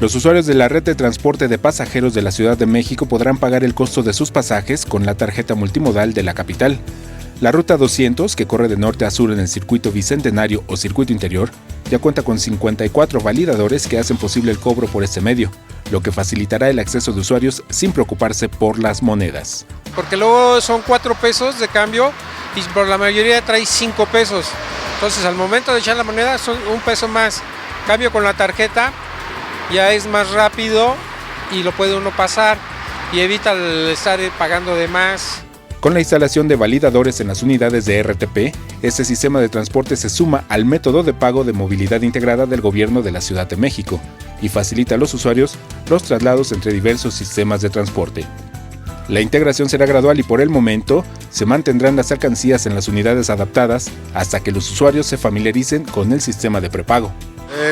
Los usuarios de la red de transporte de pasajeros de la Ciudad de México podrán pagar el costo de sus pasajes con la tarjeta multimodal de la capital. La ruta 200, que corre de norte a sur en el circuito bicentenario o circuito interior, ya cuenta con 54 validadores que hacen posible el cobro por este medio, lo que facilitará el acceso de usuarios sin preocuparse por las monedas. Porque luego son 4 pesos de cambio y por la mayoría trae 5 pesos. Entonces al momento de echar la moneda son 1 peso más. Cambio con la tarjeta, ya es más rápido y lo puede uno pasar y evita el estar pagando de más. Con la instalación de validadores en las unidades de RTP, este sistema de transporte se suma al método de pago de movilidad integrada del Gobierno de la Ciudad de México y facilita a los usuarios los traslados entre diversos sistemas de transporte. La integración será gradual y por el momento se mantendrán las alcancías en las unidades adaptadas hasta que los usuarios se familiaricen con el sistema de prepago.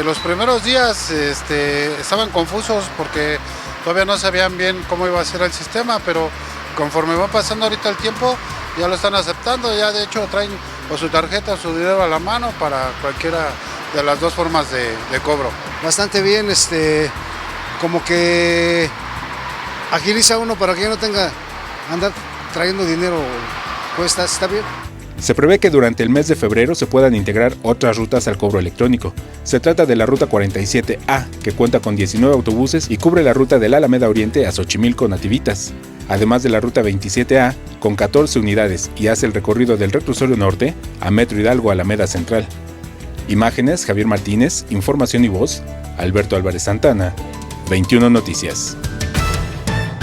Los primeros días estaban confusos porque todavía no sabían bien cómo iba a ser el sistema, pero conforme va pasando ahorita el tiempo ya lo están aceptando, ya de hecho traen o su tarjeta o su dinero a la mano para cualquiera de las dos formas de cobro. Bastante bien, como que agiliza uno para que ya no tenga andar trayendo dinero, cuesta, está bien. Se prevé que durante el mes de febrero se puedan integrar otras rutas al cobro electrónico. Se trata de la ruta 47A, que cuenta con 19 autobuses y cubre la ruta de la Alameda Oriente a Xochimilco Nativitas, además de la ruta 27A, con 14 unidades y hace el recorrido del Reclusorio Norte a Metro Hidalgo Alameda Central. Imágenes, Javier Martínez, información y voz, Alberto Álvarez Santana, 21 Noticias.